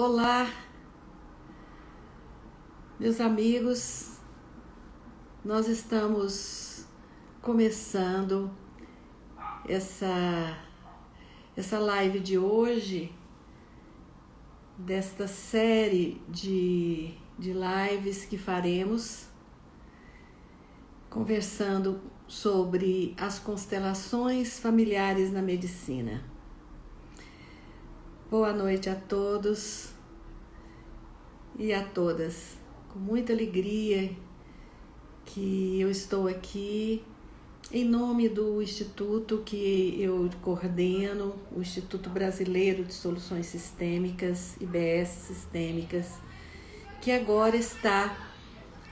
Olá, meus amigos, nós estamos começando essa live de hoje, desta série de lives que faremos, conversando sobre as constelações familiares na medicina. Boa noite a todos e a todas. Com muita alegria que eu estou aqui em nome do instituto que eu coordeno, o Instituto Brasileiro de Soluções Sistêmicas, IBS Sistêmicas, que agora está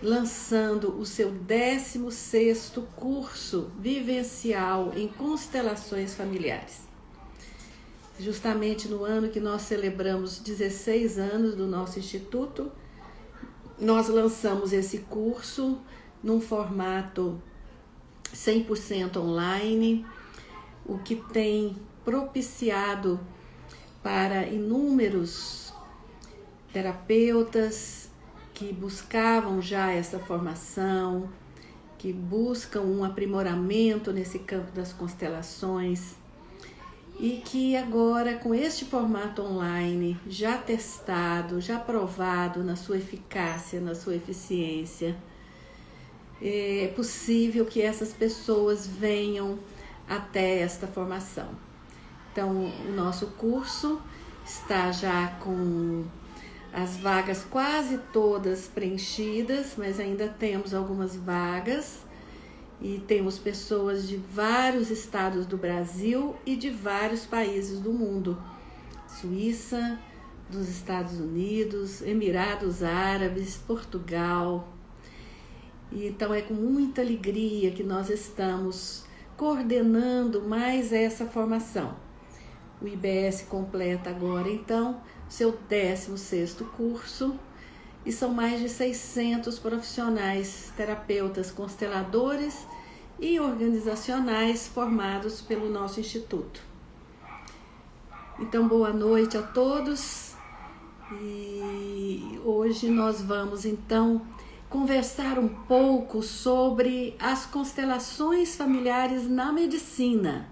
lançando o seu 16º curso vivencial em constelações familiares. Justamente no ano que nós celebramos 16 anos do nosso instituto, nós lançamos esse curso num formato 100% online, o que tem propiciado para inúmeros terapeutas que buscavam já essa formação, que buscam um aprimoramento nesse campo das constelações, e que agora, com este formato online já testado, já provado na sua eficácia, na sua eficiência, é possível que essas pessoas venham até esta formação. Então, o nosso curso está já com as vagas quase todas preenchidas, mas ainda temos algumas vagas. E temos pessoas de vários estados do Brasil e de vários países do mundo. Suíça, dos Estados Unidos, Emirados Árabes, Portugal. E então é com muita alegria que nós estamos coordenando mais essa formação. O IBS completa agora, então, seu 16º curso. E são mais de 600 profissionais, terapeutas, consteladores e organizacionais formados pelo nosso instituto. Então, boa noite a todos. E hoje nós vamos, então, conversar um pouco sobre as constelações familiares na medicina.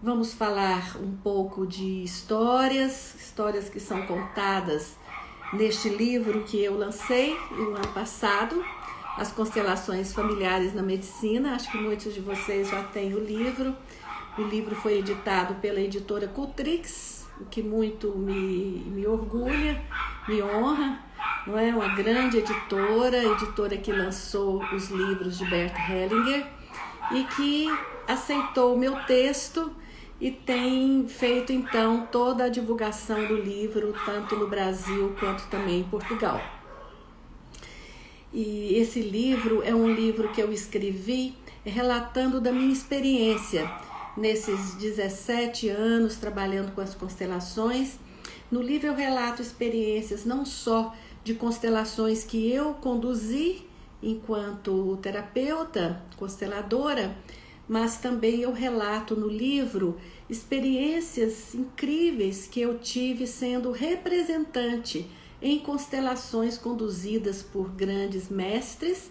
Vamos falar um pouco de histórias que são contadas neste livro que eu lancei no ano passado, As Constelações Familiares na Medicina. Acho que muitos de vocês já têm o livro. O livro foi editado pela editora Cultrix, o que muito me orgulha, me honra. Não é? Uma grande editora que lançou os livros de Bert Hellinger e que aceitou o meu texto e tem feito, então, toda a divulgação do livro, tanto no Brasil quanto também em Portugal. E esse livro é um livro que eu escrevi relatando da minha experiência nesses 17 anos trabalhando com as constelações. No livro eu relato experiências não só de constelações que eu conduzi enquanto terapeuta, consteladora, mas também eu relato no livro experiências incríveis que eu tive sendo representante em constelações conduzidas por grandes mestres,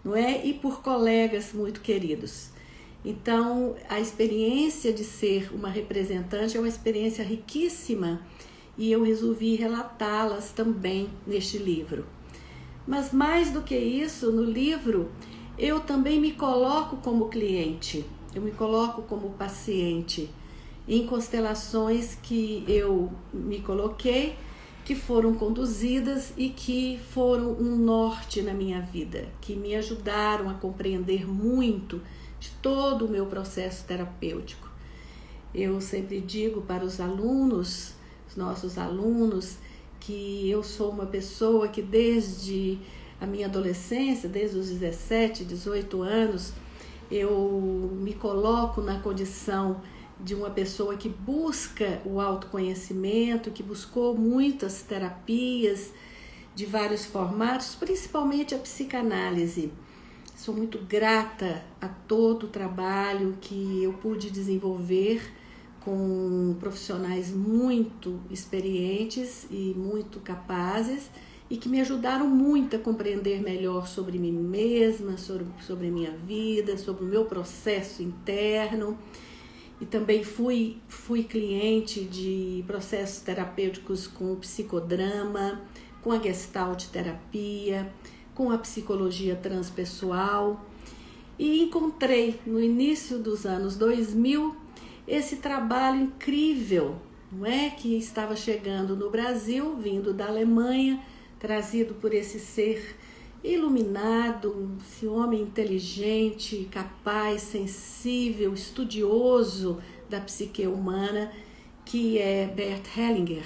não é? E por colegas muito queridos. Então, a experiência de ser uma representante é uma experiência riquíssima e eu resolvi relatá-las também neste livro. Mas mais do que isso, no livro, eu também me coloco como cliente, eu me coloco como paciente em constelações que eu me coloquei, que foram conduzidas e que foram um norte na minha vida, que me ajudaram a compreender muito de todo o meu processo terapêutico. Eu sempre digo para os alunos, os nossos alunos, que eu sou uma pessoa que desde a minha adolescência, desde os 17, 18 anos, eu me coloco na condição de uma pessoa que busca o autoconhecimento, que buscou muitas terapias de vários formatos, principalmente a psicanálise. Sou muito grata a todo o trabalho que eu pude desenvolver com profissionais muito experientes e muito capazes e que me ajudaram muito a compreender melhor sobre mim mesma, sobre a minha vida, sobre o meu processo interno. E também fui cliente de processos terapêuticos com o psicodrama, com a gestalt terapia, com a psicologia transpessoal. E encontrei no início dos anos 2000 esse trabalho incrível, não é? Que estava chegando no Brasil, vindo da Alemanha, trazido por esse ser iluminado, esse homem inteligente, capaz, sensível, estudioso da psique humana, que é Bert Hellinger,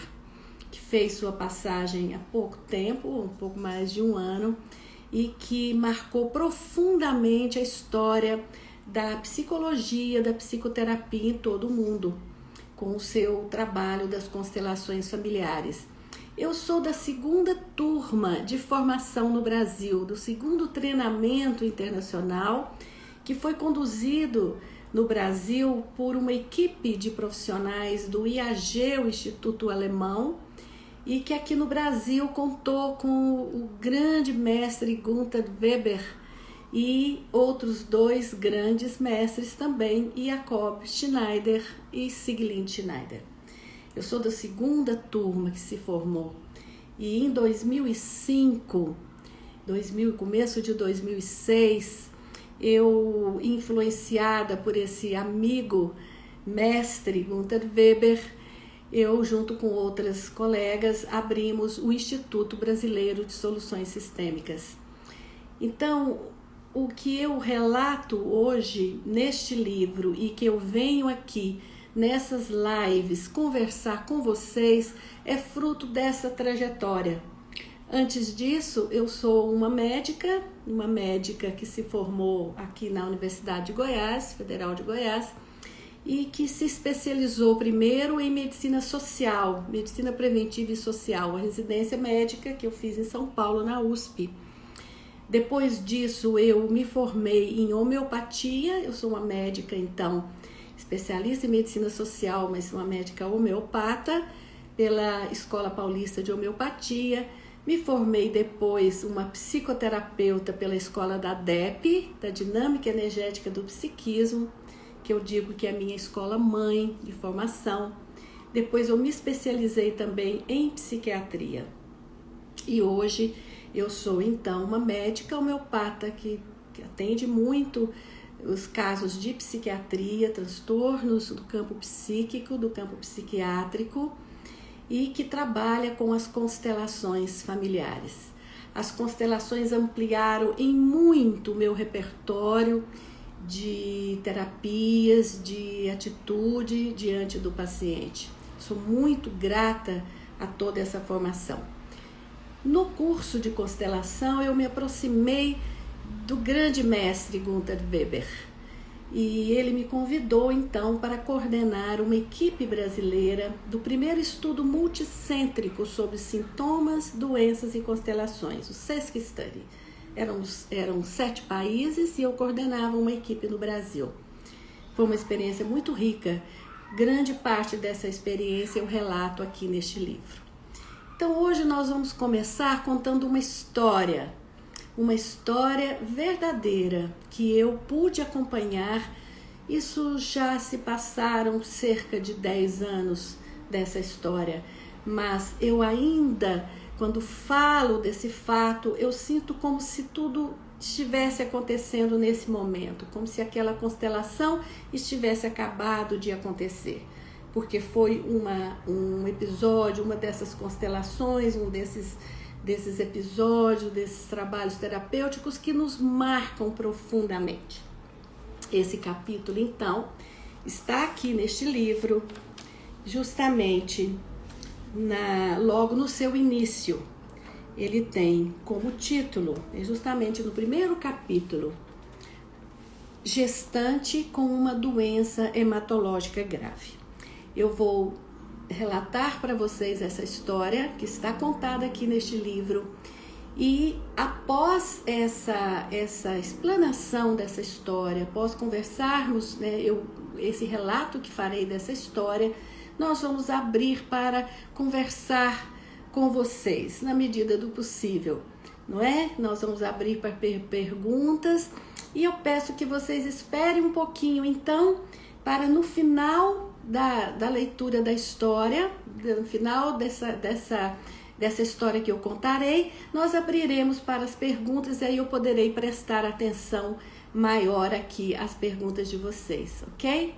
que fez sua passagem há pouco tempo, um pouco mais de um ano, e que marcou profundamente a história da psicologia, da psicoterapia em todo o mundo, com o seu trabalho das constelações familiares. Eu sou da segunda turma de formação no Brasil, do segundo treinamento internacional, que foi conduzido no Brasil por uma equipe de profissionais do IAG, o Instituto Alemão, e que aqui no Brasil contou com o grande mestre Gunther Weber e outros dois grandes mestres também, Jakob Schneider e Siglind Schneider. Eu sou da segunda turma que se formou e em 2005, começo de 2006, eu, influenciada por esse amigo mestre Gunther Weber, eu junto com outras colegas abrimos o Instituto Brasileiro de Soluções Sistêmicas. Então, o que eu relato hoje neste livro e que eu venho aqui nessas lives conversar com vocês é fruto dessa trajetória. Antes disso, eu sou uma médica que se formou aqui na Universidade de Goiás, Federal de Goiás, e que se especializou primeiro em medicina social, medicina preventiva e social, a residência médica que eu fiz em São Paulo, na USP. Depois disso, eu me formei em homeopatia, eu sou uma médica, então, especialista em medicina social, mas uma médica homeopata, pela Escola Paulista de Homeopatia. Me formei depois uma psicoterapeuta pela escola da DEP, da Dinâmica Energética do Psiquismo, que eu digo que é a minha escola mãe de formação. Depois eu me especializei também em psiquiatria. E hoje eu sou então uma médica homeopata que atende muito os casos de psiquiatria, transtornos do campo psíquico, do campo psiquiátrico, e que trabalha com as constelações familiares. As constelações ampliaram em muito o meu repertório de terapias, de atitude diante do paciente. Sou muito grata a toda essa formação. No curso de constelação, eu me aproximei do grande mestre Gunther Weber e ele me convidou então para coordenar uma equipe brasileira do primeiro estudo multicêntrico sobre sintomas, doenças e constelações, o SESC Study. Eram 7 países e eu coordenava uma equipe no Brasil. Foi uma experiência muito rica. Grande parte dessa experiência eu relato aqui neste livro. Então hoje nós vamos começar contando uma história verdadeira que eu pude acompanhar. Isso já se passaram cerca de 10 anos dessa história, mas eu ainda, quando falo desse fato, eu sinto como se tudo estivesse acontecendo nesse momento, como se aquela constelação estivesse acabado de acontecer, porque foi um episódio, uma dessas constelações, um desses episódios, desses trabalhos terapêuticos que nos marcam profundamente. Esse capítulo, então, está aqui neste livro, justamente logo no seu início. Ele tem como título, justamente no primeiro capítulo, Gestante com uma doença hematológica grave. Eu vou relatar para vocês essa história que está contada aqui neste livro e após essa explanação dessa história, após conversarmos, eu esse relato que farei dessa história, nós vamos abrir para conversar com vocês, na medida do possível, não é? Nós vamos abrir para perguntas e eu peço que vocês esperem um pouquinho, então, para no final da leitura da história, no final dessa história que eu contarei, nós abriremos para as perguntas e aí eu poderei prestar atenção maior aqui às perguntas de vocês, ok?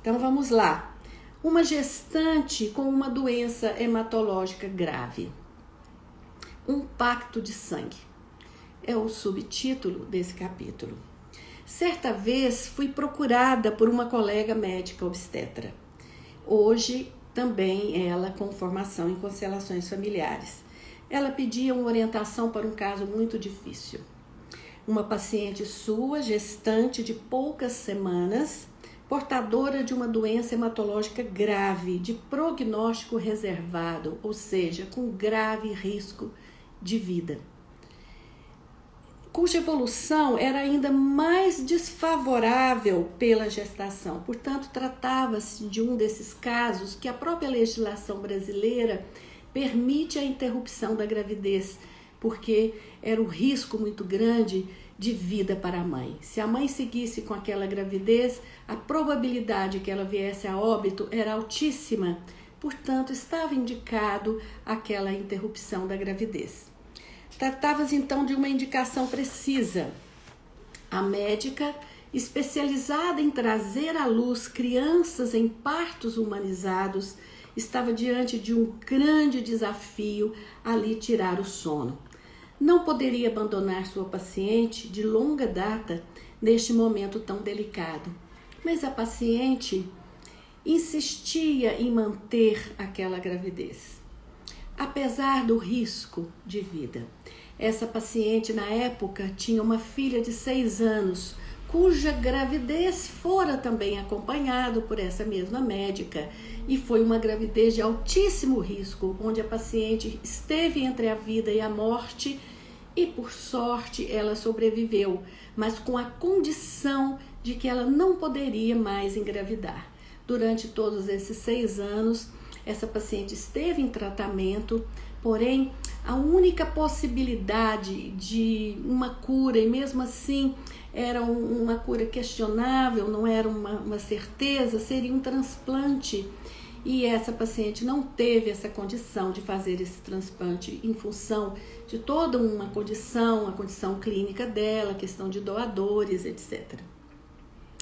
Então vamos lá. Uma gestante com uma doença hematológica grave. Um pacto de sangue. É o subtítulo desse capítulo. Certa vez fui procurada por uma colega médica obstetra. Hoje também ela com formação em constelações familiares. Ela pedia uma orientação para um caso muito difícil. Uma paciente sua, gestante de poucas semanas, portadora de uma doença hematológica grave, de prognóstico reservado, ou seja, com grave risco de vida, cuja evolução era ainda mais desfavorável pela gestação. Portanto, tratava-se de um desses casos que a própria legislação brasileira permite a interrupção da gravidez, porque era um risco muito grande de vida para a mãe. Se a mãe seguisse com aquela gravidez, a probabilidade que ela viesse a óbito era altíssima, portanto, estava indicado aquela interrupção da gravidez. Tratava-se então de uma indicação precisa. A médica, especializada em trazer à luz crianças em partos humanizados, estava diante de um grande desafio a lhe tirar o sono. Não poderia abandonar sua paciente de longa data neste momento tão delicado, mas a paciente insistia em manter aquela gravidez, apesar do risco de vida. Essa paciente, na época, tinha uma filha de 6 anos, cuja gravidez fora também acompanhado por essa mesma médica, e foi uma gravidez de altíssimo risco, onde a paciente esteve entre a vida e a morte, e por sorte ela sobreviveu, mas com a condição de que ela não poderia mais engravidar. Durante todos esses 6 anos, essa paciente esteve em tratamento, porém, a única possibilidade de uma cura, e mesmo assim era uma cura questionável, não era uma certeza, seria um transplante. E essa paciente não teve essa condição de fazer esse transplante em função de toda uma condição, a condição clínica dela, questão de doadores, etc.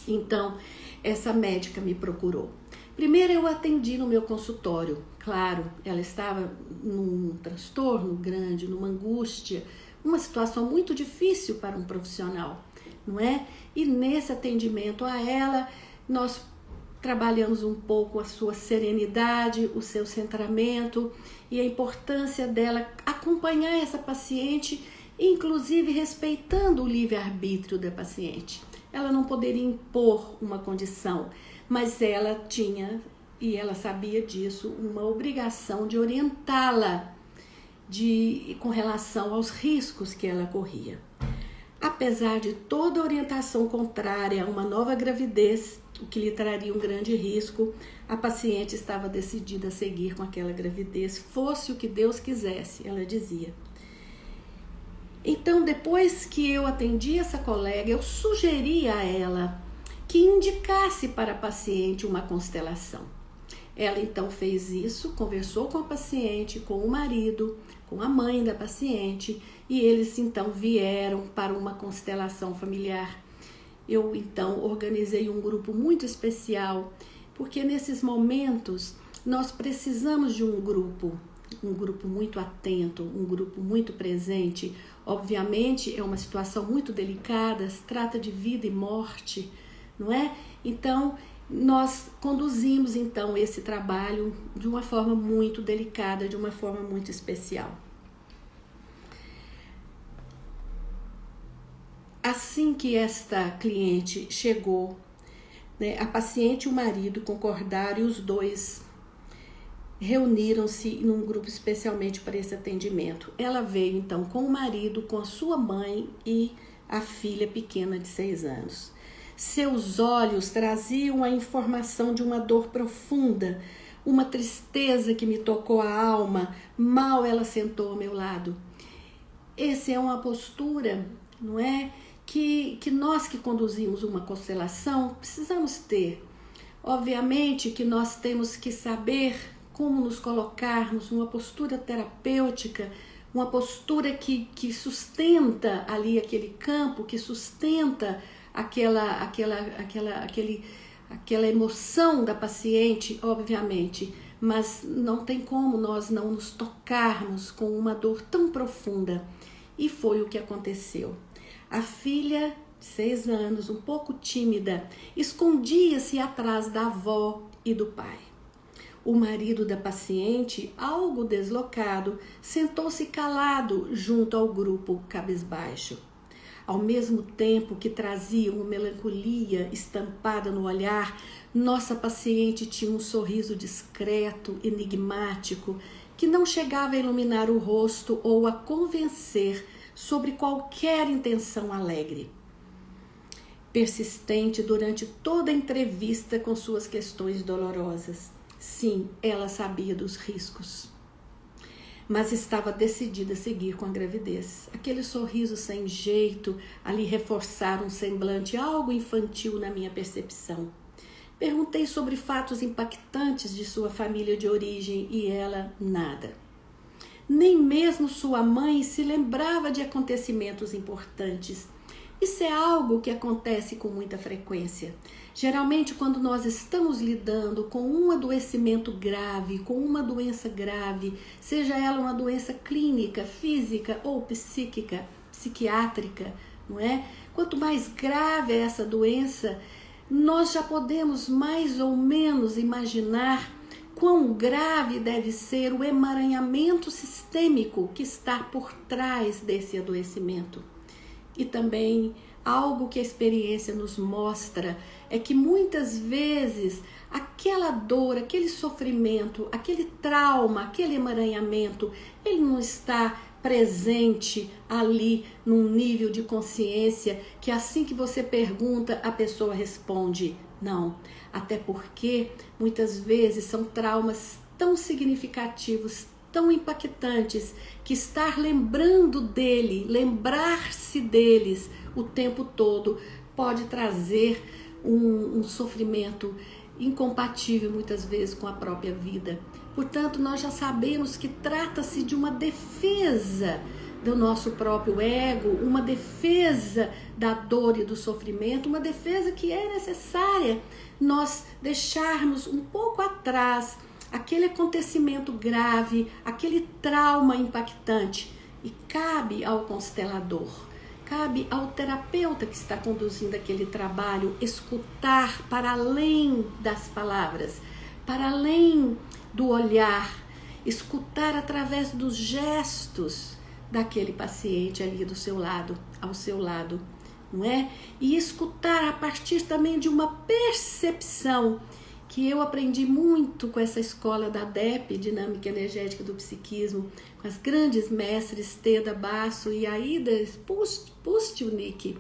Então, essa médica me procurou. Primeiro eu atendi no meu consultório. Claro, ela estava num transtorno grande, numa angústia, uma situação muito difícil para um profissional, não é? E nesse atendimento a ela, nós trabalhamos um pouco a sua serenidade, o seu centramento e a importância dela acompanhar essa paciente, inclusive respeitando o livre-arbítrio da paciente. Ela não poderia impor uma condição, mas ela tinha, e ela sabia disso, uma obrigação de orientá-la com relação aos riscos que ela corria. Apesar de toda a orientação contrária a uma nova gravidez, o que lhe traria um grande risco, a paciente estava decidida a seguir com aquela gravidez, fosse o que Deus quisesse, ela dizia. Então, depois que eu atendi essa colega, eu sugeri a ela que indicasse para a paciente uma constelação. Ela então fez isso, conversou com a paciente, com o marido, com a mãe da paciente, e eles então vieram para uma constelação familiar. Eu então organizei um grupo muito especial, porque nesses momentos nós precisamos de um grupo muito atento, um grupo muito presente. Obviamente é uma situação muito delicada, se trata de vida e morte, não é? Então nós conduzimos então esse trabalho de uma forma muito delicada, de uma forma muito especial. Assim que esta cliente chegou, né, a paciente e o marido concordaram e os dois reuniram-se num grupo especialmente para esse atendimento. Ela veio então com o marido, com a sua mãe e a filha pequena de 6 anos. Seus olhos traziam a informação de uma dor profunda, uma tristeza que me tocou a alma, mal ela sentou ao meu lado. Essa é uma postura, não é? Que nós que conduzimos uma constelação precisamos ter. Obviamente que nós temos que saber como nos colocarmos numa postura terapêutica, uma postura que sustenta ali aquele campo, que sustenta aquela emoção da paciente, obviamente, mas não tem como nós não nos tocarmos com uma dor tão profunda. E foi o que aconteceu. A filha, de 6 anos, um pouco tímida, escondia-se atrás da avó e do pai. O marido da paciente, algo deslocado, sentou-se calado junto ao grupo cabisbaixo. Ao mesmo tempo que trazia uma melancolia estampada no olhar, nossa paciente tinha um sorriso discreto, enigmático, que não chegava a iluminar o rosto ou a convencer sobre qualquer intenção alegre. Persistente durante toda a entrevista com suas questões dolorosas. Sim, ela sabia dos riscos, mas estava decidida a seguir com a gravidez. Aquele sorriso sem jeito ali reforçara um semblante algo infantil na minha percepção. Perguntei sobre fatos impactantes de sua família de origem e ela nada. Nem mesmo sua mãe se lembrava de acontecimentos importantes. Isso é algo que acontece com muita frequência. Geralmente, quando nós estamos lidando com um adoecimento grave, com uma doença grave, seja ela uma doença clínica, física ou psíquica, psiquiátrica, não é? Quanto mais grave é essa doença, nós já podemos mais ou menos imaginar quão grave deve ser o emaranhamento sistêmico que está por trás desse adoecimento. E também algo que a experiência nos mostra é que muitas vezes aquela dor, aquele sofrimento, aquele trauma, aquele emaranhamento, ele não está presente ali num nível de consciência que assim que você pergunta, a pessoa responde não. Até porque muitas vezes são traumas tão significativos, tão impactantes, que estar lembrando dele, lembrar-se deles o tempo todo pode trazer um sofrimento incompatível muitas vezes com a própria vida. Portanto, nós já sabemos que trata-se de uma defesa do nosso próprio ego, uma defesa da dor e do sofrimento, uma defesa que é necessária nós deixarmos um pouco atrás aquele acontecimento grave, aquele trauma impactante. E cabe ao constelador, cabe ao terapeuta que está conduzindo aquele trabalho escutar para além das palavras, para além do olhar, escutar através dos gestos daquele paciente ali do seu lado, ao seu lado, não é? E escutar a partir também de uma percepção que eu aprendi muito com essa escola da DEP, Dinâmica Energética do Psiquismo, com as grandes mestres Teda Basso e Aida Pustilnik.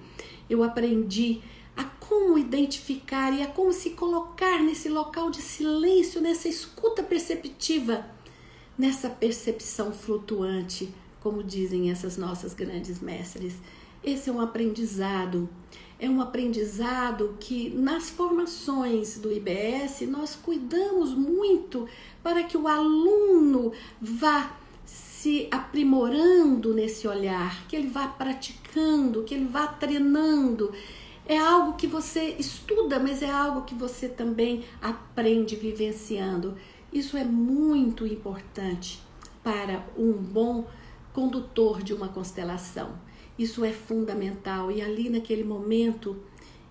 Eu aprendi a como identificar e a como se colocar nesse local de silêncio, nessa escuta perceptiva, nessa percepção flutuante, como dizem essas nossas grandes mestres. Esse é um aprendizado que nas formações do IBS nós cuidamos muito para que o aluno vá se aprimorando nesse olhar, que ele vá praticando, que ele vá treinando. É algo que você estuda, mas é algo que você também aprende vivenciando. Isso é muito importante para um bom condutor de uma constelação. Isso é fundamental e ali naquele momento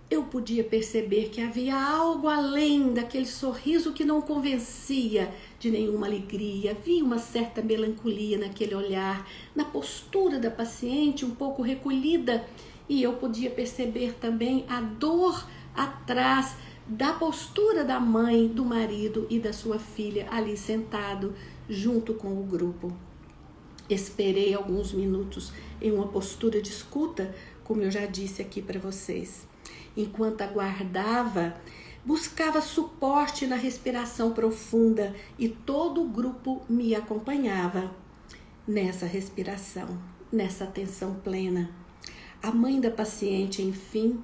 eu podia perceber que havia algo além daquele sorriso que não convencia de nenhuma alegria. Havia uma certa melancolia naquele olhar, na postura da paciente um pouco recolhida, e eu podia perceber também a dor atrás da postura da mãe, do marido e da sua filha ali sentado junto com o grupo. Esperei alguns minutos em uma postura de escuta, como eu já disse aqui para vocês. Enquanto aguardava, buscava suporte na respiração profunda e todo o grupo me acompanhava nessa respiração, nessa atenção plena. A mãe da paciente, enfim,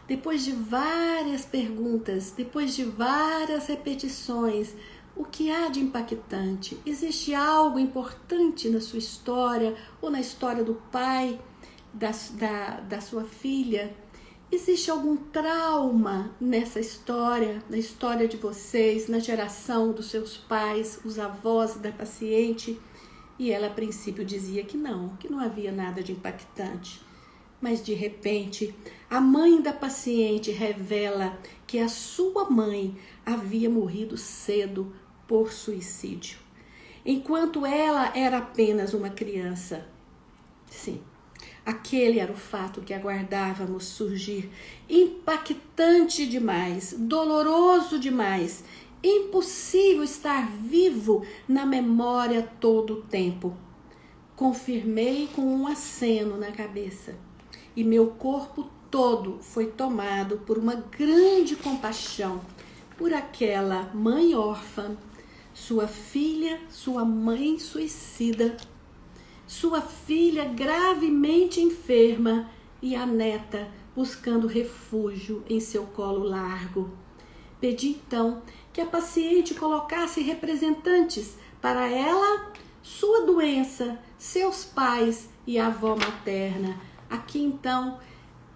depois de várias perguntas, depois de várias repetições, o que há de impactante? Existe algo importante na sua história ou na história do pai da sua filha? Existe algum trauma nessa história, na história de vocês, na geração dos seus pais, os avós da paciente? E ela a princípio dizia que não havia nada de impactante. Mas de repente, a mãe da paciente revela que a sua mãe havia morrido cedo por suicídio, enquanto ela era apenas uma criança. Sim, aquele era o fato que aguardávamos surgir, impactante demais, doloroso demais, impossível estar vivo na memória todo o tempo. Confirmei com um aceno na cabeça e meu corpo todo foi tomado por uma grande compaixão por aquela mãe órfã, sua filha, sua mãe suicida, sua filha gravemente enferma e a neta buscando refúgio em seu colo largo. Pedi então que a paciente colocasse representantes para ela, sua doença, seus pais e a avó materna. Aqui então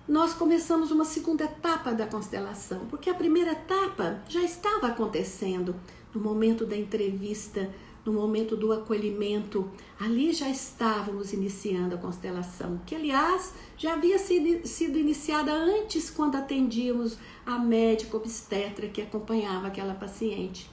nós começamos uma segunda etapa da constelação, porque a primeira etapa já estava acontecendo no momento da entrevista, no momento do acolhimento. Ali já estávamos iniciando a constelação, que aliás já havia sido iniciada antes, quando atendíamos a médica obstetra que acompanhava aquela paciente.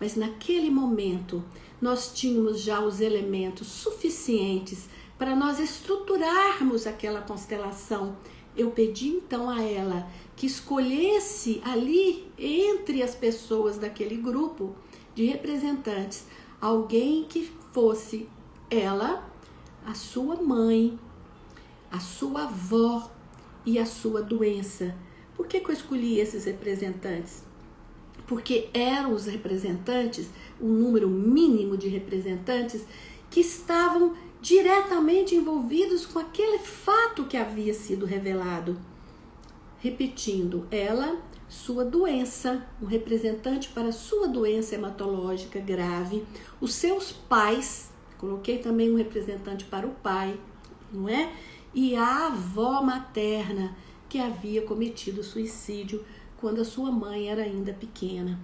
Mas naquele momento nós tínhamos já os elementos suficientes para nós estruturarmos aquela constelação. Eu pedi então a ela que escolhesse ali, entre as pessoas daquele grupo de representantes, alguém que fosse ela, a sua mãe, a sua avó e a sua doença. Por que eu escolhi esses representantes? Porque eram os representantes, um número mínimo de representantes que estavam diretamente envolvidos com aquele fato que havia sido revelado. Repetindo, ela, sua doença, um representante para sua doença hematológica grave, os seus pais, coloquei também um representante para o pai, não é? E a avó materna, que havia cometido suicídio quando a sua mãe era ainda pequena.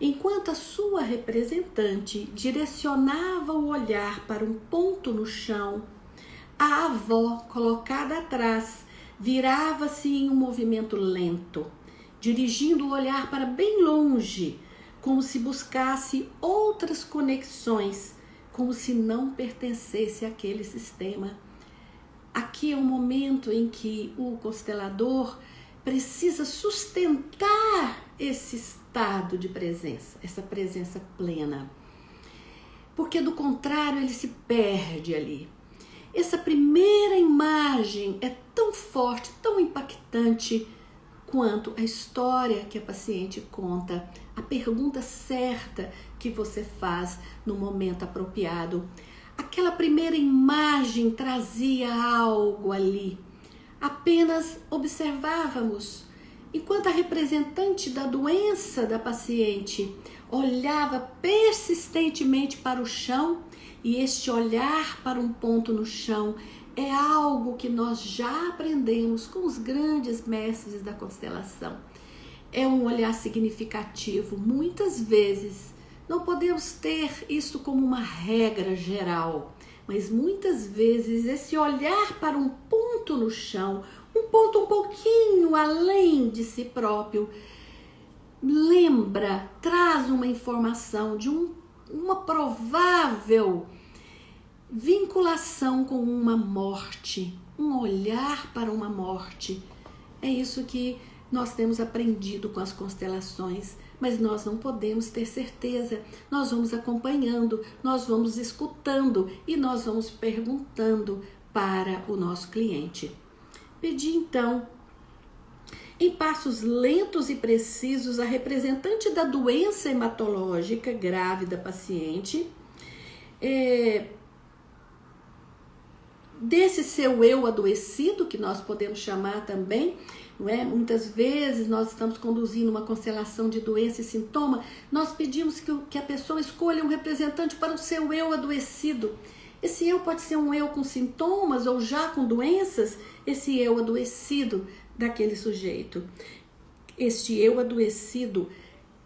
Enquanto a sua representante direcionava o olhar para um ponto no chão, a avó, colocada atrás, virava-se em um movimento lento, dirigindo o olhar para bem longe, como se buscasse outras conexões, como se não pertencesse àquele sistema. Aqui é um momento em que o constelador precisa sustentar esse estado de presença, essa presença plena. Porque do contrário ele se perde ali. Essa primeira imagem é tão forte, tão impactante quanto a história que a paciente conta, a pergunta certa que você faz no momento apropriado. Aquela primeira imagem trazia algo ali. Apenas observávamos, enquanto a representante da doença da paciente olhava persistentemente para o chão, e este olhar para um ponto no chão é algo que nós já aprendemos com os grandes mestres da constelação. É um olhar significativo. Muitas vezes não podemos ter isso como uma regra geral, mas muitas vezes esse olhar para um ponto no chão, um ponto um pouquinho além de si próprio, lembra, traz uma informação de uma provável vinculação com uma morte, um olhar para uma morte. É isso que nós temos aprendido com as constelações, mas nós não podemos ter certeza. Nós vamos acompanhando, nós vamos escutando e nós vamos perguntando para o nosso cliente. Pedi então Em passos lentos e precisos, a representante da doença hematológica grave da paciente, desse seu eu adoecido, que nós podemos chamar também, não é? Muitas vezes nós estamos conduzindo uma constelação de doença e sintoma, nós pedimos que a pessoa escolha um representante para o seu eu adoecido. Esse eu pode ser um eu com sintomas ou já com doenças, esse eu adoecido daquele sujeito. Este eu adoecido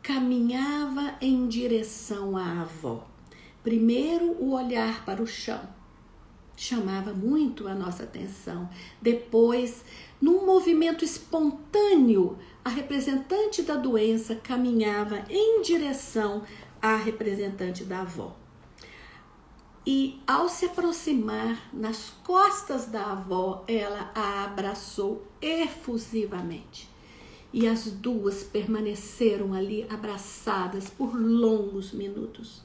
caminhava em direção à avó. Primeiro, o olhar para o chão chamava muito a nossa atenção. Depois, num movimento espontâneo, a representante da doença caminhava em direção à representante da avó. E ao se aproximar nas costas da avó, ela a abraçou efusivamente. E as duas permaneceram ali abraçadas por longos minutos.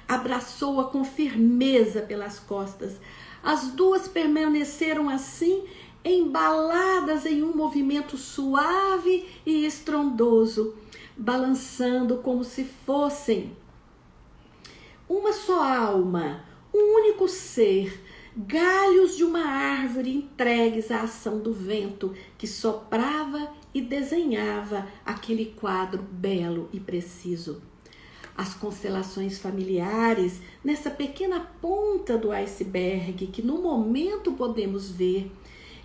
Abraçou-a com firmeza pelas costas. As duas permaneceram assim, embaladas em um movimento suave e estrondoso, balançando como se fossem uma só alma, um único ser, galhos de uma árvore entregues à ação do vento que soprava e desenhava aquele quadro belo e preciso. As constelações familiares, nessa pequena ponta do iceberg que no momento podemos ver,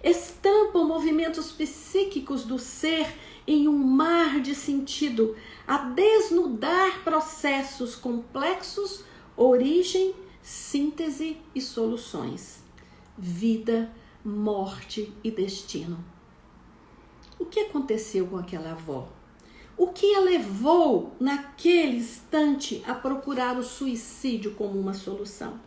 estampam movimentos psíquicos do ser em um mar de sentido, a desnudar processos complexos, origem, síntese e soluções, vida, morte e destino. O que aconteceu com aquela avó? O que a levou naquele instante a procurar o suicídio como uma solução?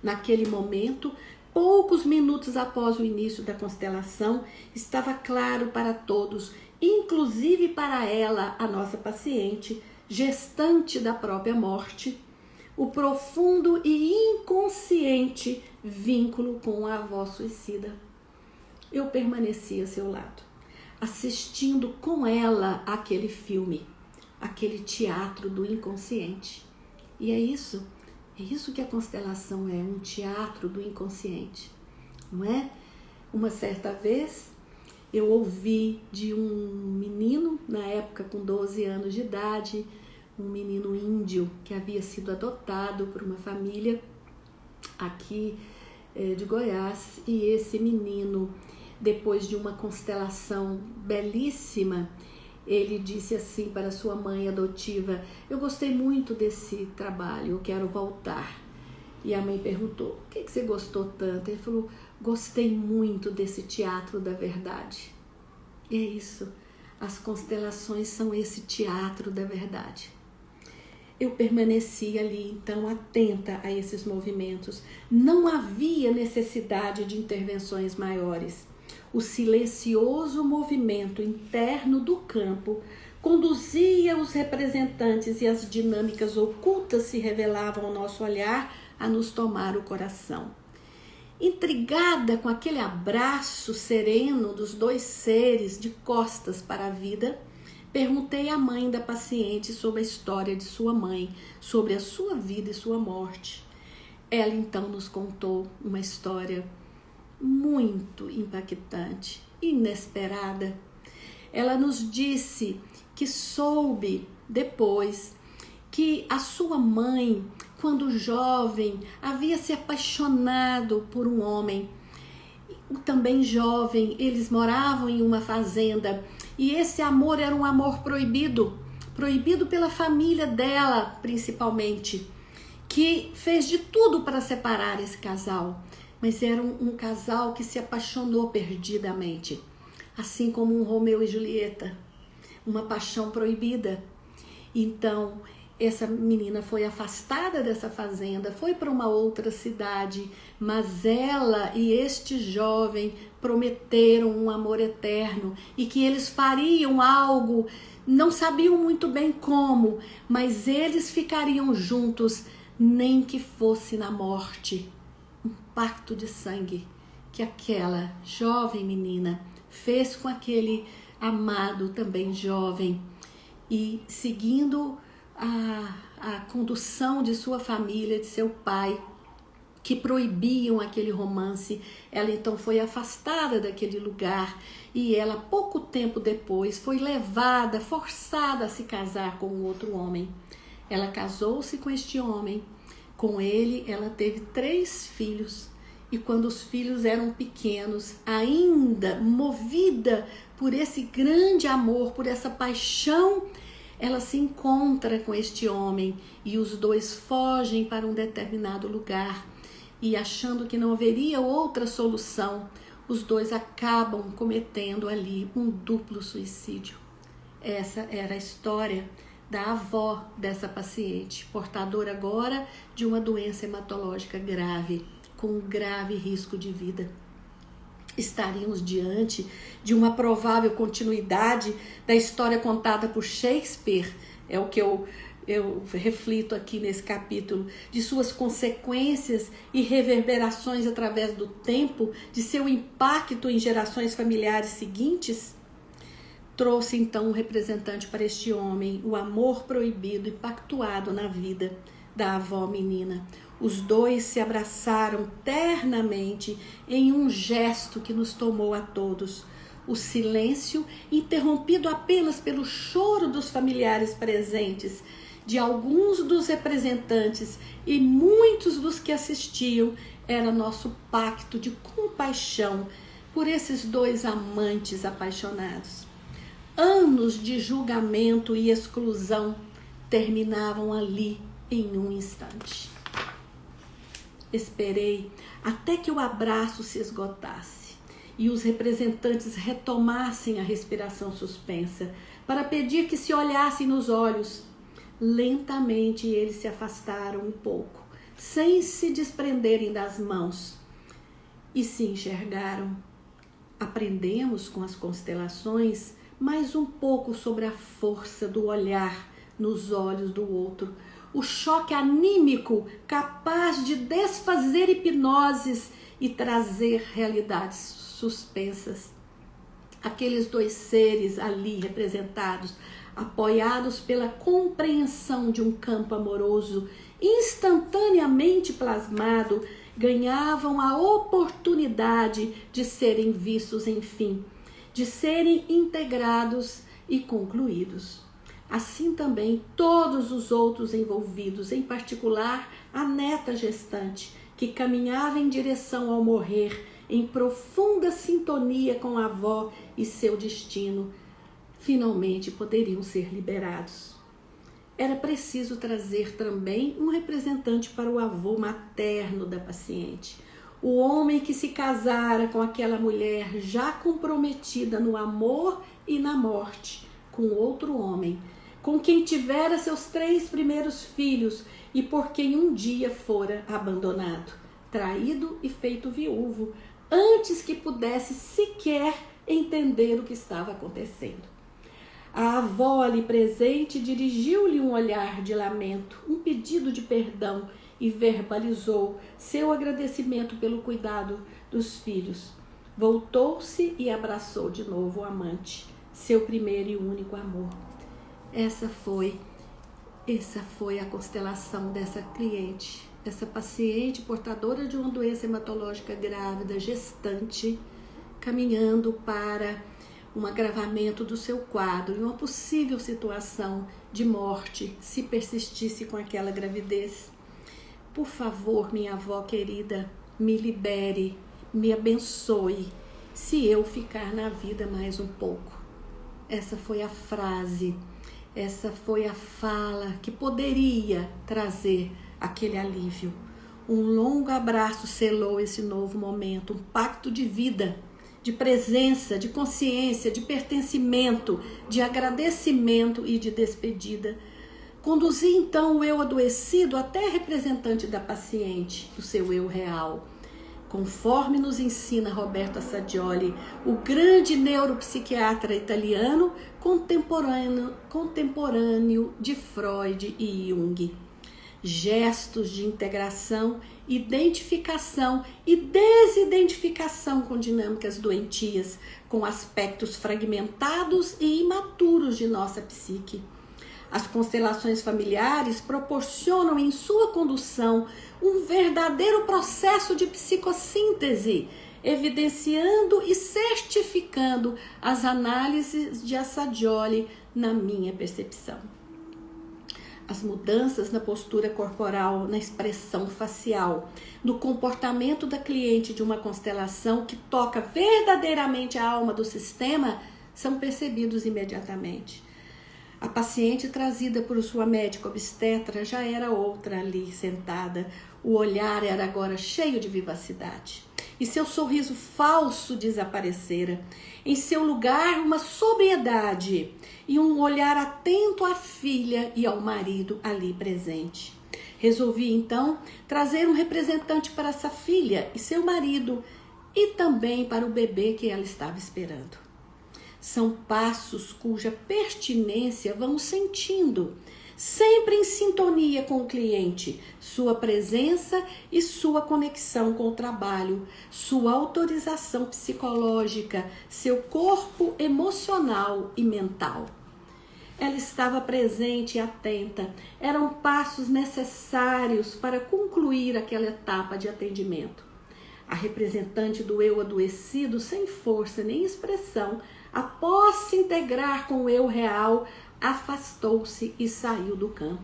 Naquele momento, poucos minutos após o início da constelação, estava claro para todos, inclusive para ela, a nossa paciente, gestante da própria morte, o profundo e inconsciente vínculo com a avó suicida. Eu permaneci a seu lado, assistindo com ela aquele filme, aquele teatro do inconsciente. E é isso que a constelação é, um teatro do inconsciente, não é? Uma certa vez eu ouvi de um menino, na época com 12 anos de idade, um menino índio que havia sido adotado por uma família aqui de Goiás, e esse menino, depois de uma constelação belíssima, ele disse assim para sua mãe adotiva: eu gostei muito desse trabalho, eu quero voltar. E a mãe perguntou: por que você gostou tanto? Ele falou: gostei muito desse teatro da verdade. E é isso, as constelações são esse teatro da verdade. Eu permaneci ali, então, atenta a esses movimentos. Não havia necessidade de intervenções maiores. O silencioso movimento interno do campo conduzia os representantes e as dinâmicas ocultas se revelavam ao nosso olhar a nos tomar o coração. Intrigada com aquele abraço sereno dos dois seres de costas para a vida, perguntei à mãe da paciente sobre a história de sua mãe, sobre a sua vida e sua morte. Ela então nos contou uma história muito impactante, inesperada. Ela nos disse que soube depois que a sua mãe, quando jovem, havia se apaixonado por um homem. Também jovem, eles moravam em uma fazenda e esse amor era um amor proibido pela família dela, principalmente, que fez de tudo para separar esse casal. Mas era um casal que se apaixonou perdidamente, assim como um Romeu e Julieta, uma paixão proibida. Então, essa menina foi afastada dessa fazenda, foi para uma outra cidade, mas ela e este jovem prometeram um amor eterno e que eles fariam algo, não sabiam muito bem como, mas eles ficariam juntos, nem que fosse na morte. Um pacto de sangue que aquela jovem menina fez com aquele amado também jovem, e seguindo a condução de sua família, de seu pai, que proibiam aquele romance, ela então foi afastada daquele lugar e ela, pouco tempo depois, foi levada, forçada a se casar com outro homem. Ela casou-se com este homem, com ele ela teve 3 filhos, e quando os filhos eram pequenos, ainda movida por esse grande amor, por essa paixão, ela se encontra com este homem e os dois fogem para um determinado lugar. E achando que não haveria outra solução, os dois acabam cometendo ali um duplo suicídio. Essa era a história da avó dessa paciente, portadora agora de uma doença hematológica grave, com um grave risco de vida. Estaríamos diante de uma provável continuidade da história contada por Shakespeare, é o que eu reflito aqui nesse capítulo, de suas consequências e reverberações através do tempo, de seu impacto em gerações familiares seguintes. Trouxe então um representante para este homem, o amor proibido e pactuado na vida da avó menina. Os dois se abraçaram ternamente em um gesto que nos tomou a todos. O silêncio, interrompido apenas pelo choro dos familiares presentes, de alguns dos representantes e muitos dos que assistiam, era nosso pacto de compaixão por esses 2 amantes apaixonados. Anos de julgamento e exclusão terminavam ali em um instante. Esperei até que o abraço se esgotasse e os representantes retomassem a respiração suspensa para pedir que se olhassem nos olhos. Lentamente eles se afastaram um pouco, sem se desprenderem das mãos, e se enxergaram. Aprendemos com as constelações mais um pouco sobre a força do olhar nos olhos do outro, o choque anímico capaz de desfazer hipnoses e trazer realidades suspensas. Aqueles 2 seres ali representados, apoiados pela compreensão de um campo amoroso instantaneamente plasmado, ganhavam a oportunidade de serem vistos, enfim, de serem integrados e concluídos. Assim também todos os outros envolvidos, em particular a neta gestante, que caminhava em direção ao morrer, em profunda sintonia com a avó e seu destino, finalmente poderiam ser liberados. Era preciso trazer também um representante para o avô materno da paciente, o homem que se casara com aquela mulher já comprometida no amor e na morte, com outro homem, com quem tivera seus 3 primeiros filhos e por quem um dia fora abandonado, traído e feito viúvo, antes que pudesse sequer entender o que estava acontecendo. A avó ali presente dirigiu-lhe um olhar de lamento, um pedido de perdão e verbalizou seu agradecimento pelo cuidado dos filhos. Voltou-se e abraçou de novo o amante, seu primeiro e único amor. Essa foi a constelação dessa cliente, essa paciente portadora de uma doença hematológica grávida, gestante, caminhando para um agravamento do seu quadro e uma possível situação de morte se persistisse com aquela gravidez. Por favor, minha avó querida, me libere, me abençoe, se eu ficar na vida mais um pouco. Essa foi a frase, essa foi a fala que poderia trazer aquele alívio. Um longo abraço selou esse novo momento, um pacto de vida, de presença, de consciência, de pertencimento, de agradecimento e de despedida. Conduzi então o eu adoecido até representante da paciente, o seu eu real. Conforme nos ensina Roberto Assadioli, o grande neuropsiquiatra italiano contemporâneo de Freud e Jung. gestos de integração, identificação e desidentificação com dinâmicas doentias, com aspectos fragmentados e imaturos de nossa psique. As constelações familiares proporcionam em sua condução um verdadeiro processo de psicossíntese, evidenciando e certificando as análises de Assagioli na minha percepção. As mudanças na postura corporal, na expressão facial, no comportamento da cliente de uma constelação que toca verdadeiramente a alma do sistema são percebidos imediatamente. A paciente trazida por sua médica obstetra já era outra ali sentada. O olhar era agora cheio de vivacidade. E seu sorriso falso desaparecera. Em seu lugar, uma sobriedade e um olhar atento à filha e ao marido ali presente. Resolvi, então, trazer um representante para essa filha e seu marido e também para o bebê que ela estava esperando. São passos cuja pertinência vamos sentindo, sempre em sintonia com o cliente, sua presença e sua conexão com o trabalho, sua autorização psicológica, seu corpo emocional e mental. Ela estava presente e atenta. Eram passos necessários para concluir aquela etapa de atendimento. A representante do eu adoecido, sem força nem expressão, após se integrar com o eu real, afastou-se e saiu do campo.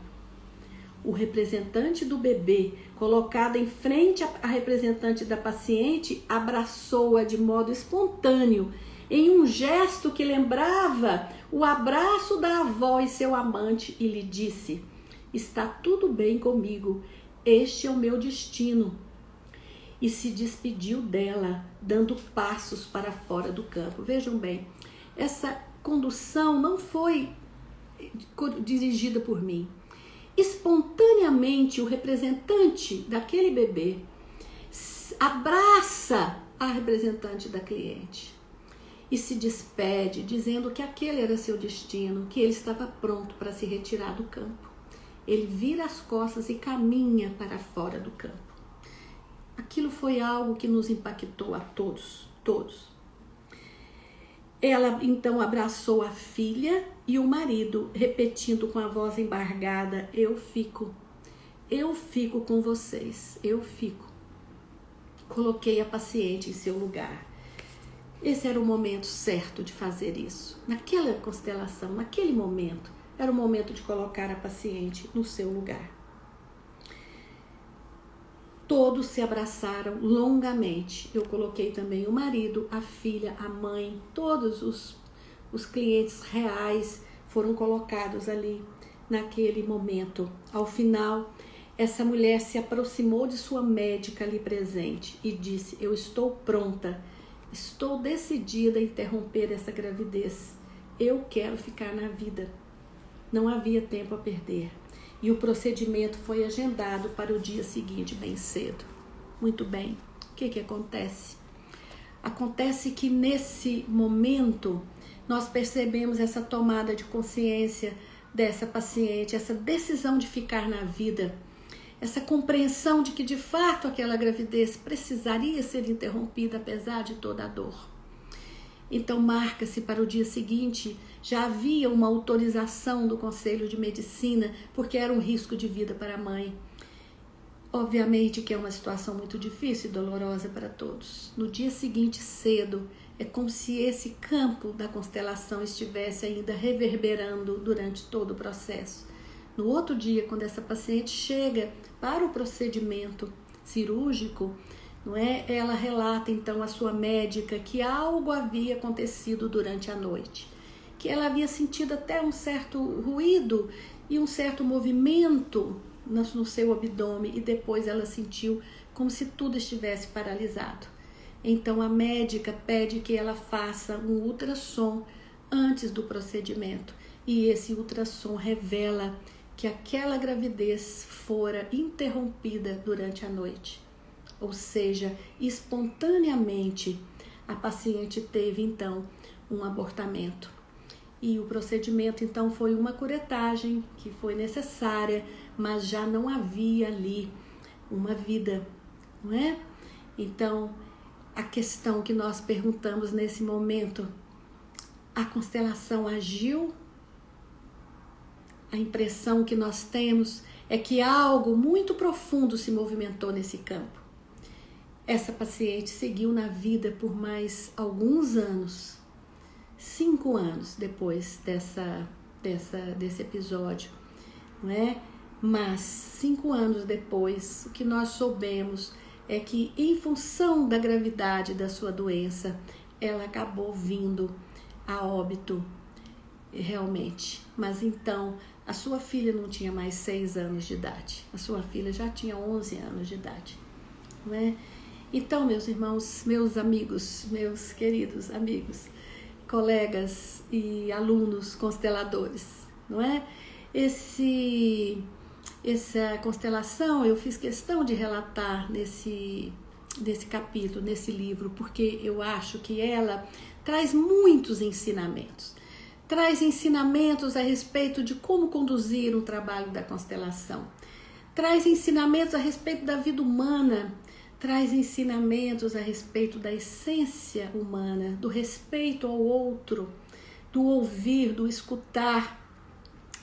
O representante do bebê, colocado em frente à representante da paciente, abraçou-a de modo espontâneo, em um gesto que lembrava o abraço da avó e seu amante, e lhe disse: "Está tudo bem comigo, este é o meu destino." E se despediu dela, dando passos para fora do campo. Vejam bem, essa condução não foi dirigida por mim. Espontaneamente, o representante daquele bebê abraça a representante da cliente e se despede, dizendo que aquele era seu destino, que ele estava pronto para se retirar do campo. Ele vira as costas e caminha para fora do campo. Aquilo foi algo que nos impactou a todos. Ela então abraçou a filha e o marido, repetindo com a voz embargada: eu fico com vocês, eu fico. Coloquei a paciente em seu lugar. Esse era o momento certo de fazer isso. Naquela constelação, naquele momento, era o momento de colocar a paciente no seu lugar. Todos se abraçaram longamente. Eu coloquei também o marido, a filha, a mãe, todos os clientes reais foram colocados ali naquele momento. Ao final, essa mulher se aproximou de sua médica ali presente e disse: eu estou pronta, estou decidida a interromper essa gravidez. Eu quero ficar na vida. Não havia tempo a perder. E o procedimento foi agendado para o dia seguinte, bem cedo. Muito bem. O que acontece? Acontece que nesse momento nós percebemos essa tomada de consciência dessa paciente, essa decisão de ficar na vida, essa compreensão de que de fato aquela gravidez precisaria ser interrompida apesar de toda a dor. Então marca-se para o dia seguinte. Já havia uma autorização do Conselho de Medicina, porque era um risco de vida para a mãe. Obviamente que é uma situação muito difícil e dolorosa para todos. No dia seguinte, cedo, é como se esse campo da constelação estivesse ainda reverberando durante todo o processo. No outro dia, quando essa paciente chega para o procedimento cirúrgico, não é? Ela relata então à sua médica que algo havia acontecido durante a noite, que ela havia sentido até um certo ruído e um certo movimento no seu abdômen, e depois ela sentiu como se tudo estivesse paralisado. Então a médica pede que ela faça um ultrassom antes do procedimento, e esse ultrassom revela que aquela gravidez fora interrompida durante a noite. Ou seja, espontaneamente a paciente teve então um abortamento. E o procedimento então foi uma curetagem que foi necessária, mas já não havia ali uma vida, não é? Então, a questão que nós perguntamos nesse momento, a constelação agiu? A impressão que nós temos é que algo muito profundo se movimentou nesse campo. Essa paciente seguiu na vida por mais alguns anos, 5 anos depois desse episódio, não é? Mas 5 anos depois, o que nós soubemos é que, em função da gravidade da sua doença, ela acabou vindo a óbito realmente. Mas então, a sua filha não tinha mais 6 anos de idade, a sua filha já tinha 11 anos de idade, não é? Então, meus irmãos, meus amigos, meus queridos amigos, colegas e alunos consteladores, não é? Essa constelação eu fiz questão de relatar nesse capítulo, nesse livro, porque eu acho que ela traz muitos ensinamentos. Traz ensinamentos a respeito de como conduzir o trabalho da constelação. Traz ensinamentos a respeito da vida humana. Traz ensinamentos a respeito da essência humana, do respeito ao outro, do ouvir, do escutar.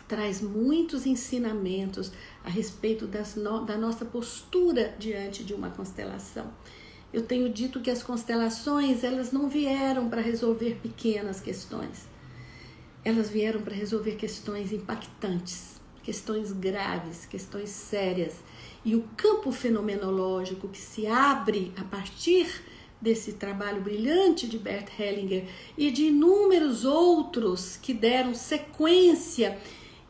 Traz muitos ensinamentos a respeito da nossa postura diante de uma constelação. Eu tenho dito que as constelações, elas não vieram para resolver pequenas questões. Elas vieram para resolver questões impactantes, questões graves, questões sérias. E o campo fenomenológico que se abre a partir desse trabalho brilhante de Bert Hellinger e de inúmeros outros que deram sequência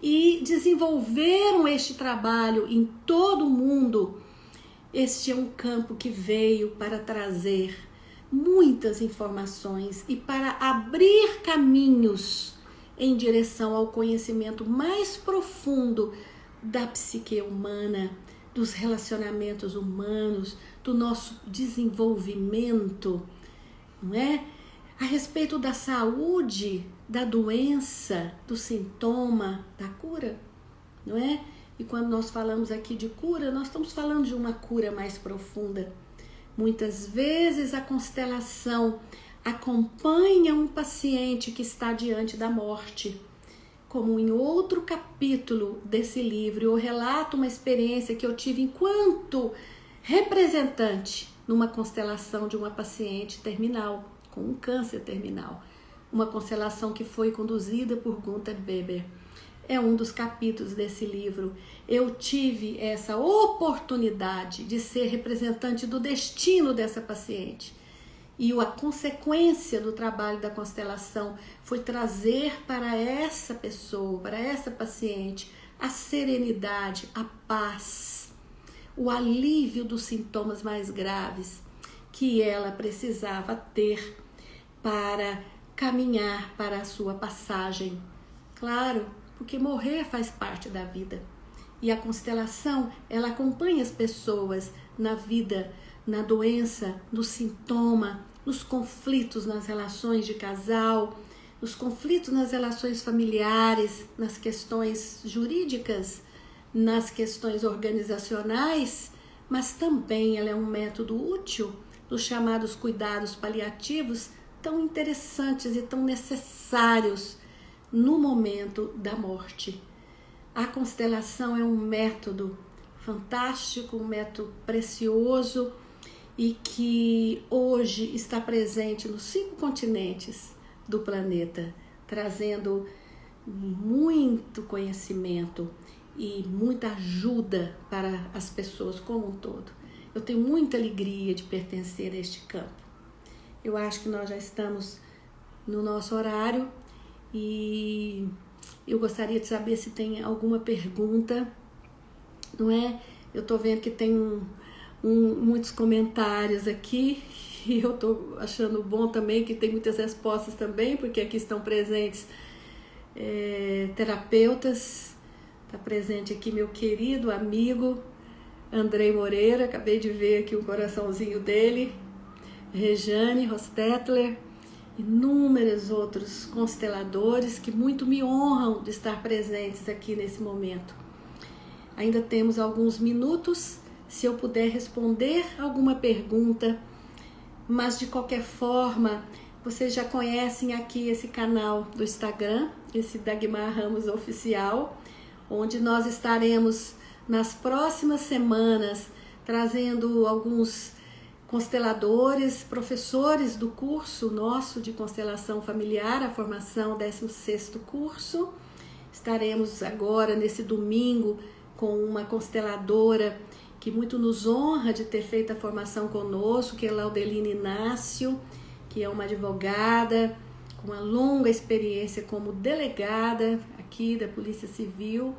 e desenvolveram este trabalho em todo o mundo, este é um campo que veio para trazer muitas informações e para abrir caminhos em direção ao conhecimento mais profundo da psique humana, dos relacionamentos humanos, do nosso desenvolvimento, não é? A respeito da saúde, da doença, do sintoma, da cura, não é? E quando nós falamos aqui de cura, nós estamos falando de uma cura mais profunda. Muitas vezes a constelação acompanha um paciente que está diante da morte. Como em outro capítulo desse livro, eu relato uma experiência que eu tive enquanto representante numa constelação de uma paciente terminal, com um câncer terminal. Uma constelação que foi conduzida por Gunther Weber. É um dos capítulos desse livro. Eu tive essa oportunidade de ser representante do destino dessa paciente. E a consequência do trabalho da constelação foi trazer para essa pessoa, para essa paciente, a serenidade, a paz, o alívio dos sintomas mais graves que ela precisava ter para caminhar para a sua passagem. Claro, porque morrer faz parte da vida. E a constelação, ela acompanha as pessoas na vida, na doença, no sintoma, nos conflitos nas relações de casal, nos conflitos nas relações familiares, nas questões jurídicas, nas questões organizacionais, mas também ela é um método útil nos chamados cuidados paliativos, tão interessantes e tão necessários no momento da morte. A constelação é um método fantástico, um método precioso e que hoje está presente nos 5 continentes do planeta, trazendo muito conhecimento e muita ajuda para as pessoas como um todo. Eu tenho muita alegria de pertencer a este campo. Eu acho que nós já estamos no nosso horário e eu gostaria de saber se tem alguma pergunta, não é? Eu estou vendo que tem muitos comentários aqui e eu estou achando bom também que tem muitas respostas também, porque aqui estão presentes terapeutas. Está presente aqui meu querido amigo Andrei Moreira, acabei de ver aqui o coraçãozinho dele, Rejane Rostetler, inúmeros outros consteladores que muito me honram de estar presentes aqui nesse momento. Ainda temos alguns minutos, se eu puder responder alguma pergunta, mas de qualquer forma, vocês já conhecem aqui esse canal do Instagram, esse Dagmar Ramos Oficial, onde nós estaremos nas próximas semanas trazendo alguns consteladores, professores do curso nosso de constelação familiar, a formação 16º curso. Estaremos agora nesse domingo com uma consteladora que muito nos honra de ter feito a formação conosco, que é Laudeline Inácio, que é uma advogada com uma longa experiência como delegada aqui da Polícia Civil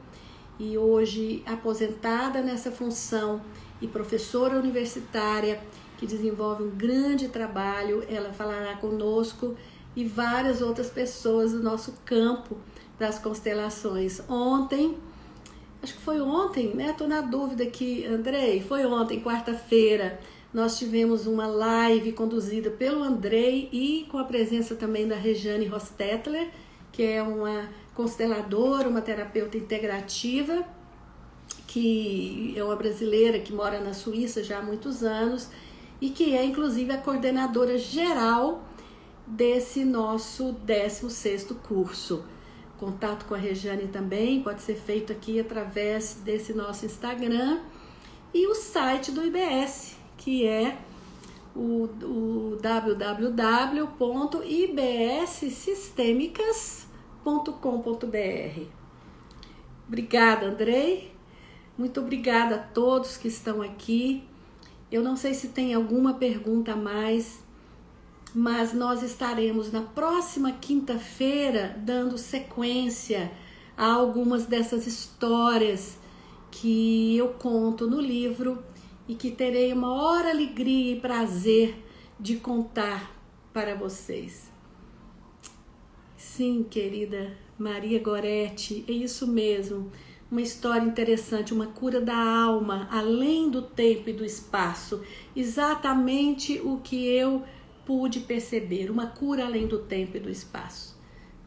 e hoje aposentada nessa função e professora universitária que desenvolve um grande trabalho. Ela falará conosco e várias outras pessoas do nosso campo das constelações. Ontem, acho que foi ontem, né? Estou na dúvida aqui, Andrei, foi ontem, quarta-feira, nós tivemos uma live conduzida pelo Andrei e com a presença também da Rejane Rostetler, que é uma consteladora, uma terapeuta integrativa, que é uma brasileira que mora na Suíça já há muitos anos e que é inclusive a coordenadora geral desse nosso 16º curso. Contato com a Rejane também pode ser feito aqui através desse nosso Instagram e o site do IBS, que é o www.ibssistemicas.com.br. Obrigada, Andrei. Muito obrigada a todos que estão aqui. Eu não sei se tem alguma pergunta a mais, mas nós estaremos na próxima quinta-feira dando sequência a algumas dessas histórias que eu conto no livro e que terei uma maior alegria e prazer de contar para vocês. Sim, querida Maria Goretti, é isso mesmo. Uma história interessante, uma cura da alma, além do tempo e do espaço. Exatamente o que eu pude perceber, uma cura além do tempo e do espaço.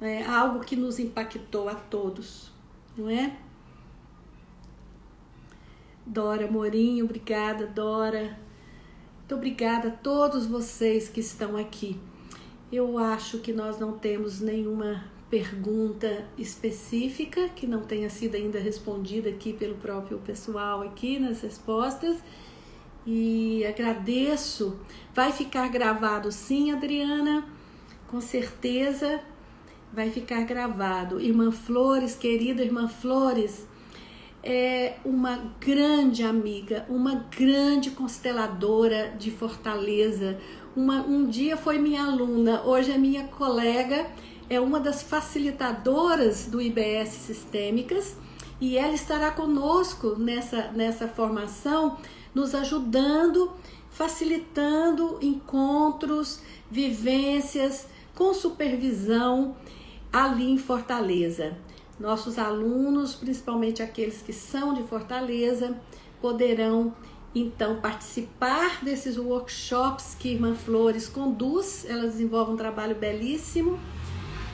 É algo que nos impactou a todos, não é? Dora Morinho, obrigada, Dora. Muito obrigada a todos vocês que estão aqui. Eu acho que nós não temos nenhuma pergunta específica que não tenha sido ainda respondida aqui pelo próprio pessoal aqui nas respostas. E agradeço. Vai ficar gravado sim, Adriana, com certeza vai ficar gravado. Irmã Flores, querida Irmã Flores, é uma grande amiga, uma grande consteladora de Fortaleza. Um dia foi minha aluna, hoje é minha colega, é uma das facilitadoras do IBS Sistêmicas e ela estará conosco nessa formação, nos ajudando, facilitando encontros, vivências com supervisão ali em Fortaleza. Nossos alunos, principalmente aqueles que são de Fortaleza, poderão então participar desses workshops que Irmã Flores conduz. Ela desenvolve um trabalho belíssimo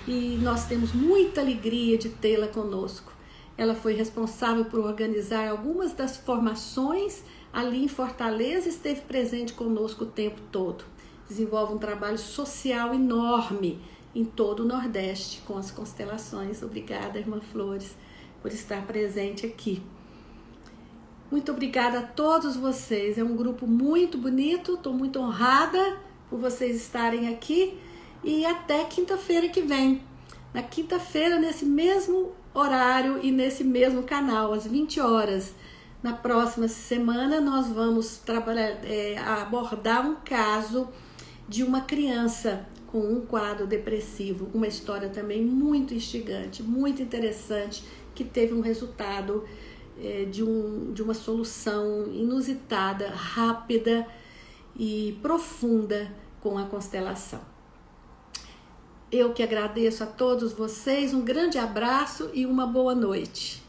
e nós temos muita alegria de tê-la conosco. Ela foi responsável por organizar algumas das formações ali em Fortaleza e esteve presente conosco o tempo todo. Desenvolve um trabalho social enorme em todo o Nordeste com as constelações. Obrigada, Irmã Flores, por estar presente aqui. Muito obrigada a todos vocês. É um grupo muito bonito, estou muito honrada por vocês estarem aqui e até quinta-feira que vem. Na quinta-feira, nesse mesmo horário e nesse mesmo canal, às 20 horas. Na próxima semana, nós vamos abordar um caso de uma criança com um quadro depressivo, uma história também muito instigante, muito interessante, que teve um resultado de uma solução inusitada, rápida e profunda com a constelação. Eu que agradeço a todos vocês, um grande abraço e uma boa noite.